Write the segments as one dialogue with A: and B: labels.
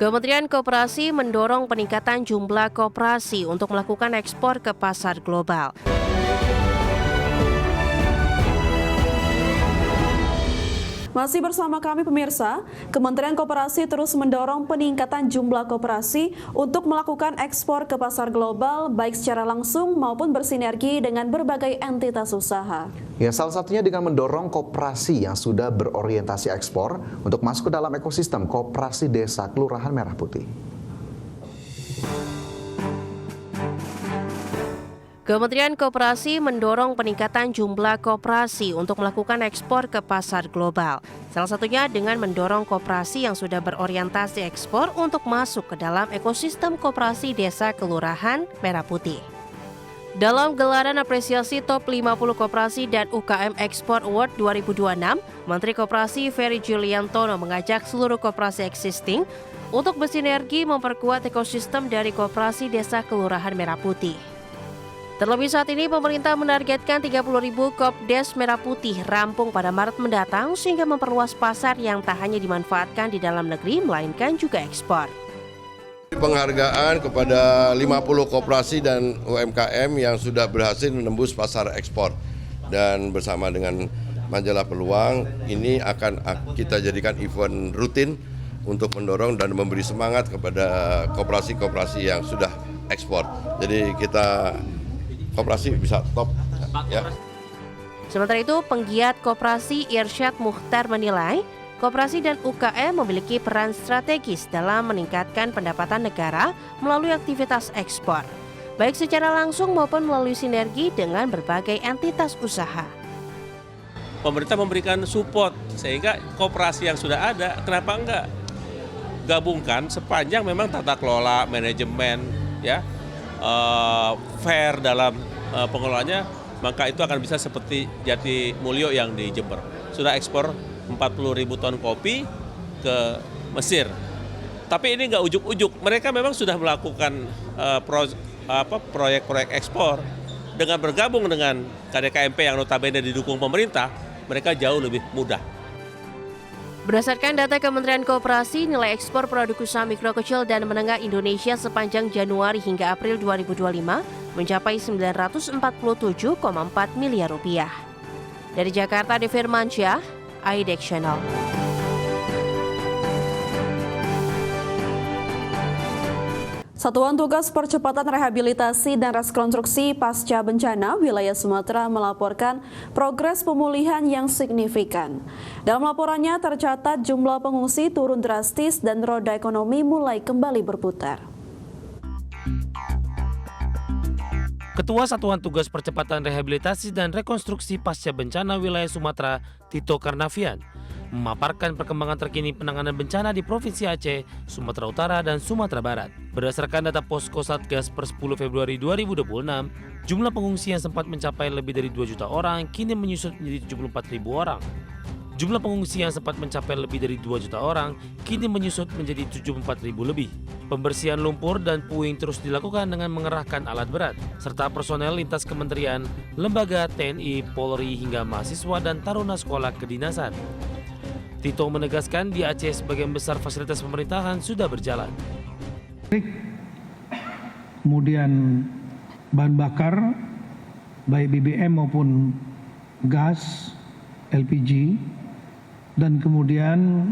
A: Kementerian Koperasi mendorong peningkatan jumlah koperasi untuk melakukan ekspor ke pasar global.
B: Masih bersama kami pemirsa, Kementerian Koperasi terus mendorong peningkatan jumlah koperasi untuk melakukan ekspor ke pasar global baik secara langsung maupun bersinergi dengan berbagai entitas usaha.
C: Ya, salah satunya dengan mendorong koperasi yang sudah berorientasi ekspor untuk masuk ke dalam ekosistem Koperasi Desa Kelurahan Merah Putih.
A: Kementerian Koperasi mendorong peningkatan jumlah koperasi untuk melakukan ekspor ke pasar global. Salah satunya dengan mendorong koperasi yang sudah berorientasi ekspor untuk masuk ke dalam ekosistem Koperasi Desa Kelurahan Merah Putih. Dalam gelaran apresiasi Top 50 Koperasi dan UKM Ekspor Award 2026, Menteri Koperasi Ferry Juliantono mengajak seluruh koperasi existing untuk bersinergi memperkuat ekosistem dari Koperasi Desa Kelurahan Merah Putih. Terlebih saat ini pemerintah menargetkan 30.000 Kopdes Merah Putih rampung pada Maret mendatang sehingga memperluas pasar yang tak hanya dimanfaatkan di dalam negeri melainkan juga ekspor.
D: Penghargaan kepada 50 koperasi dan UMKM yang sudah berhasil menembus pasar ekspor. Dan bersama dengan Majalah Peluang ini akan kita jadikan event rutin untuk mendorong dan memberi semangat kepada koperasi-koperasi yang sudah ekspor. Jadi kita koperasi bisa top ya.
A: Sementara itu, penggiat koperasi Irsyad Mukhtar menilai koperasi dan UKM memiliki peran strategis dalam meningkatkan pendapatan negara melalui aktivitas ekspor, baik secara langsung maupun melalui sinergi dengan berbagai entitas usaha.
E: Pemerintah memberikan support sehingga koperasi yang sudah ada, kenapa enggak gabungkan sepanjang memang tata kelola, manajemen, ya, fair dalam pengelolaannya, maka itu akan bisa seperti Jati Mulyo yang di Jember. Sudah ekspor 40.000 ton kopi ke Mesir. Tapi ini nggak ujuk-ujuk, mereka memang sudah melakukan proyek-proyek ekspor. Dengan bergabung dengan KDKMP yang notabene didukung pemerintah, mereka jauh lebih mudah.
A: Berdasarkan data Kementerian Koperasi, nilai ekspor produk usaha mikro kecil dan menengah Indonesia sepanjang Januari hingga April 2025 mencapai 947,4 miliar rupiah. Dari Jakarta, Devi Firmansyah, IDEX Channel.
B: Satuan Tugas Percepatan Rehabilitasi dan Rekonstruksi Pasca Bencana Wilayah Sumatera melaporkan progres pemulihan yang signifikan. Dalam laporannya tercatat jumlah pengungsi turun drastis dan roda ekonomi mulai kembali berputar.
F: Ketua Satuan Tugas Percepatan Rehabilitasi dan Rekonstruksi Pasca Bencana Wilayah Sumatera, Tito Karnavian, memaparkan perkembangan terkini penanganan bencana di Provinsi Aceh, Sumatera Utara, dan Sumatera Barat. Berdasarkan data Posko Satgas per 10 Februari 2026, jumlah pengungsi yang sempat mencapai lebih dari 2 juta orang kini menyusut menjadi 74.000 orang. Jumlah pengungsi yang sempat mencapai lebih dari 2 juta orang kini menyusut menjadi 74.000 lebih. Pembersihan lumpur dan puing terus dilakukan dengan mengerahkan alat berat, serta personel lintas kementerian, lembaga, TNI, Polri, hingga mahasiswa dan taruna sekolah kedinasan. Tito menegaskan di Aceh sebagian besar fasilitas pemerintahan sudah berjalan.
G: Kemudian bahan bakar, baik BBM maupun gas, LPG, dan kemudian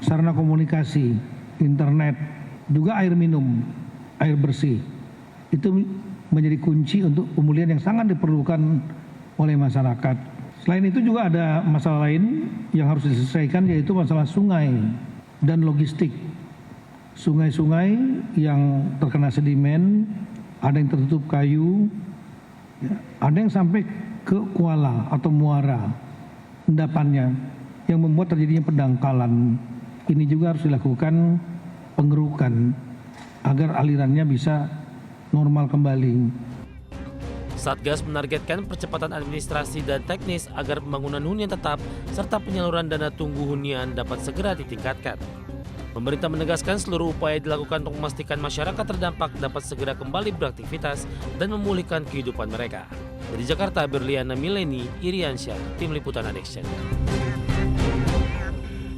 G: sarana komunikasi, internet, juga air minum, air bersih. Itu menjadi kunci untuk pemulihan yang sangat diperlukan oleh masyarakat. Selain itu juga ada masalah lain yang harus diselesaikan, yaitu masalah sungai dan logistik. Sungai-sungai yang terkena sedimen, ada yang tertutup kayu, ada yang sampai ke kuala atau muara endapannya, yang membuat terjadinya pendangkalan. Ini juga harus dilakukan pengerukan agar alirannya bisa normal kembali.
F: Satgas menargetkan percepatan administrasi dan teknis agar pembangunan hunian tetap serta penyaluran dana tunggu hunian dapat segera ditingkatkan. Pemerintah menegaskan seluruh upaya dilakukan untuk memastikan masyarakat terdampak dapat segera kembali beraktivitas dan memulihkan kehidupan mereka. Dari Jakarta, Berliana Mileni, Iriansyah, Tim Liputan IDEX Channel.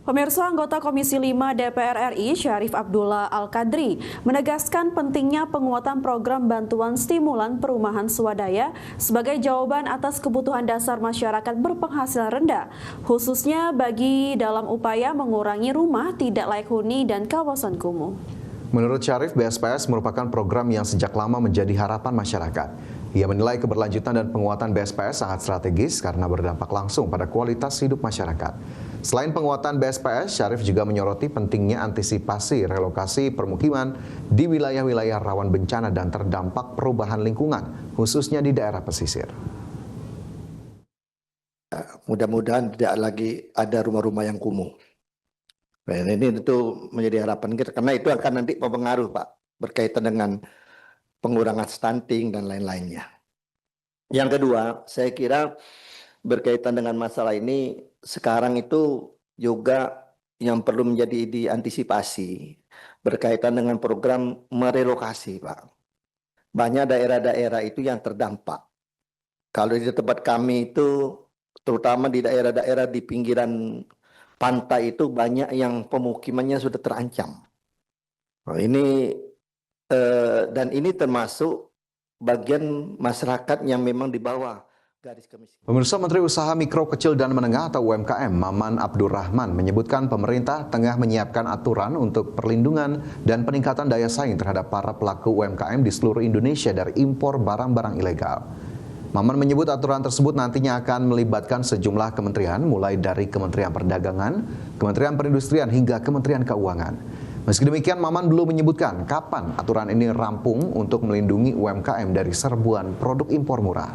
B: Pemirsa, anggota Komisi 5 DPR RI Syarif Abdullah Al-Qadri menegaskan pentingnya penguatan program bantuan stimulan perumahan swadaya sebagai jawaban atas kebutuhan dasar masyarakat berpenghasilan rendah, khususnya bagi dalam upaya mengurangi rumah tidak layak huni dan kawasan kumuh.
C: Menurut Syarif, BSPS merupakan program yang sejak lama menjadi harapan masyarakat. Ia menilai keberlanjutan dan penguatan BSPS sangat strategis karena berdampak langsung pada kualitas hidup masyarakat. Selain penguatan BSPS, Syarif juga menyoroti pentingnya antisipasi relokasi permukiman di wilayah-wilayah rawan bencana dan terdampak perubahan lingkungan, khususnya di daerah pesisir.
H: Mudah-mudahan tidak lagi ada rumah-rumah yang kumuh. Dan ini tentu menjadi harapan kita, karena itu akan nanti mempengaruhi, Pak, berkaitan dengan pengurangan stunting dan lain-lainnya. Yang kedua, saya kira berkaitan dengan masalah ini, sekarang itu juga yang perlu menjadi diantisipasi berkaitan dengan program merelokasi, Pak. Banyak daerah-daerah itu yang terdampak. Kalau di tempat kami itu, terutama di daerah-daerah di pinggiran pantai itu banyak yang pemukimannya sudah terancam. Dan ini termasuk bagian masyarakat yang memang di bawah garis kemiskinan.
C: Pemirsa, Menteri Usaha Mikro, Kecil dan Menengah atau UMKM Maman Abdurrahman menyebutkan pemerintah tengah menyiapkan aturan untuk perlindungan dan peningkatan daya saing terhadap para pelaku UMKM di seluruh Indonesia dari impor barang-barang ilegal. Maman menyebut aturan tersebut nantinya akan melibatkan sejumlah kementerian, mulai dari Kementerian Perdagangan, Kementerian Perindustrian hingga Kementerian Keuangan. Meski demikian, Maman belum menyebutkan kapan aturan ini rampung untuk melindungi UMKM dari serbuan produk impor murah.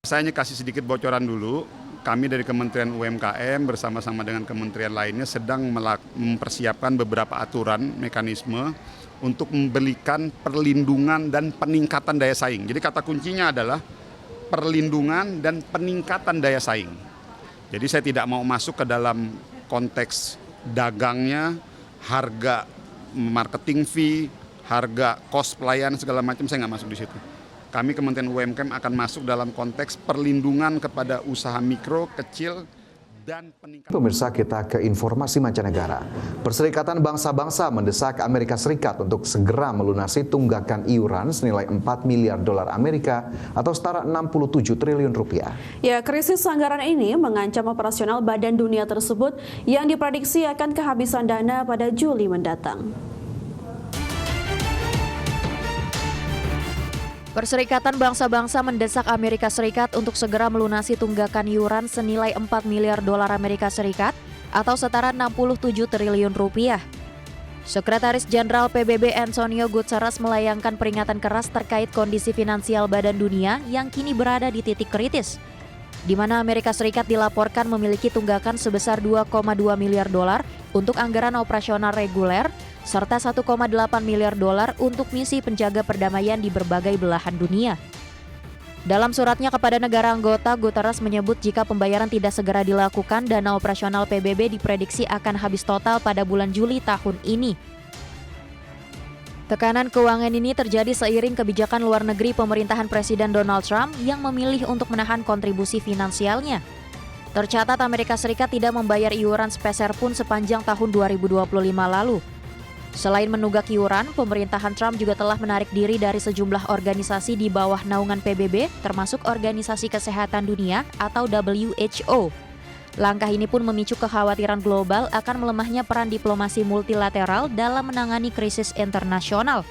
I: Saya hanya kasih sedikit bocoran dulu. Kami dari Kementerian UMKM bersama-sama dengan kementerian lainnya sedang mempersiapkan beberapa aturan mekanisme untuk memberikan perlindungan dan peningkatan daya saing. Jadi kata kuncinya adalah perlindungan dan peningkatan daya saing. Jadi saya tidak mau masuk ke dalam konteks dagangnya, harga marketing fee, harga cost pelayanan segala macam, saya nggak masuk di situ. Kami Kementerian UMKM akan masuk dalam konteks perlindungan kepada usaha mikro, kecil, dan peningkatan.
C: Pemirsa, kita ke informasi mancanegara. Perserikatan Bangsa-Bangsa mendesak Amerika Serikat untuk segera melunasi tunggakan iuran senilai 4 miliar dolar Amerika atau setara 67 triliun rupiah.
B: Ya, krisis anggaran ini mengancam operasional Badan Dunia tersebut yang diprediksi akan kehabisan dana pada Juli mendatang.
J: Perserikatan Bangsa-Bangsa mendesak Amerika Serikat untuk segera melunasi tunggakan iuran senilai 4 miliar dolar Amerika Serikat atau setara 67 triliun rupiah. Sekretaris Jenderal PBB Antonio Guterres melayangkan peringatan keras terkait kondisi finansial Badan Dunia yang kini berada di titik kritis, di mana Amerika Serikat dilaporkan memiliki tunggakan sebesar 2,2 miliar dolar untuk anggaran operasional reguler, serta 1,8 miliar dolar untuk misi penjaga perdamaian di berbagai belahan dunia. Dalam suratnya kepada negara anggota, Guterres menyebut jika pembayaran tidak segera dilakukan, dana operasional PBB diprediksi akan habis total pada bulan Juli tahun ini. Tekanan keuangan ini terjadi seiring kebijakan luar negeri pemerintahan Presiden Donald Trump yang memilih untuk menahan kontribusi finansialnya. Tercatat Amerika Serikat tidak membayar iuran sepeser pun sepanjang tahun 2025 lalu. Selain menunggak iuran, pemerintahan Trump juga telah menarik diri dari sejumlah organisasi di bawah naungan PBB, termasuk Organisasi Kesehatan Dunia atau WHO. Langkah ini pun memicu kekhawatiran global akan melemahnya peran diplomasi multilateral dalam menangani krisis internasional.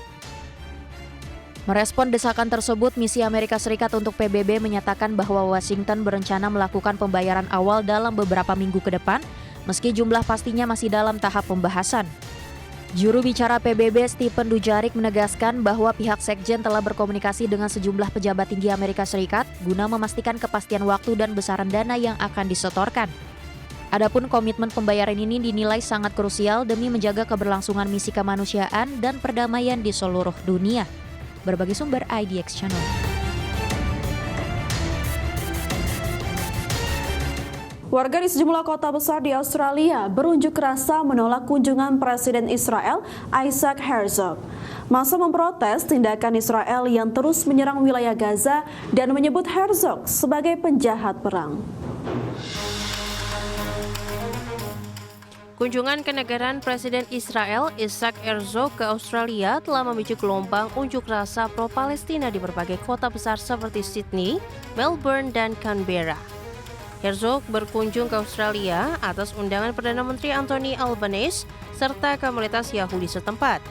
J: Merespon desakan tersebut, misi Amerika Serikat untuk PBB menyatakan bahwa Washington berencana melakukan pembayaran awal dalam beberapa minggu ke depan, meski jumlah pastinya masih dalam tahap pembahasan. Juru bicara PBB Stephen Dujarric menegaskan bahwa pihak Sekjen telah berkomunikasi dengan sejumlah pejabat tinggi Amerika Serikat guna memastikan kepastian waktu dan besaran dana yang akan disetorkan. Adapun komitmen pembayaran ini dinilai sangat krusial demi menjaga keberlangsungan misi kemanusiaan dan perdamaian di seluruh dunia. Berbagai sumber IDX Channel.
B: Warga di sejumlah kota besar di Australia berunjuk rasa menolak kunjungan Presiden Israel Isaac Herzog. Massa memprotes tindakan Israel yang terus menyerang wilayah Gaza dan menyebut Herzog sebagai penjahat perang.
A: Kunjungan kenegaraan Presiden Israel Isaac Herzog ke Australia telah memicu gelombang unjuk rasa pro-Palestina di berbagai kota besar seperti Sydney, Melbourne, dan Canberra. Herzog berkunjung ke Australia atas undangan Perdana Menteri Anthony Albanese serta komunitas Yahudi setempat.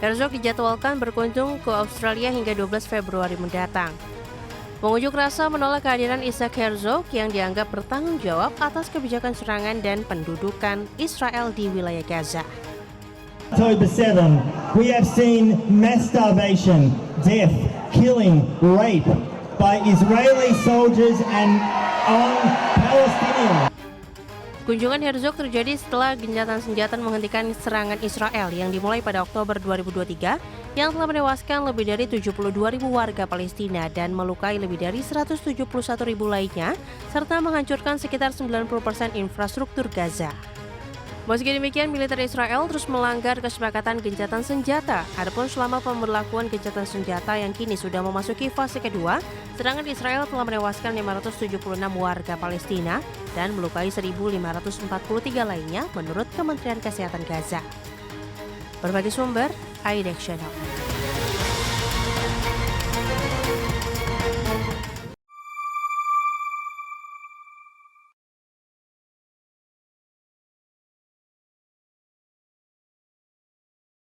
A: Herzog dijadwalkan berkunjung ke Australia hingga 12 Februari mendatang. Pengunjuk rasa menolak kehadiran Isaac Herzog yang dianggap bertanggung jawab atas kebijakan serangan dan pendudukan Israel di wilayah Gaza.
K: October 7, we have seen mass starvation, death, killing, rape by Israeli soldiers and on Palestinians.
A: Kunjungan Herzog terjadi setelah gencatan senjata menghentikan serangan Israel yang dimulai pada Oktober 2023 yang telah menewaskan lebih dari 72.000 warga Palestina dan melukai lebih dari 171.000 lainnya serta menghancurkan sekitar 90% infrastruktur Gaza. Meski demikian, militer Israel terus melanggar kesepakatan gencatan senjata. Adapun selama pemberlakuan gencatan senjata yang kini sudah memasuki fase kedua, serangan Israel telah menewaskan 576 warga Palestina dan melukai 1.543 lainnya menurut Kementerian Kesehatan Gaza. Berbagai sumber, iDex Channel.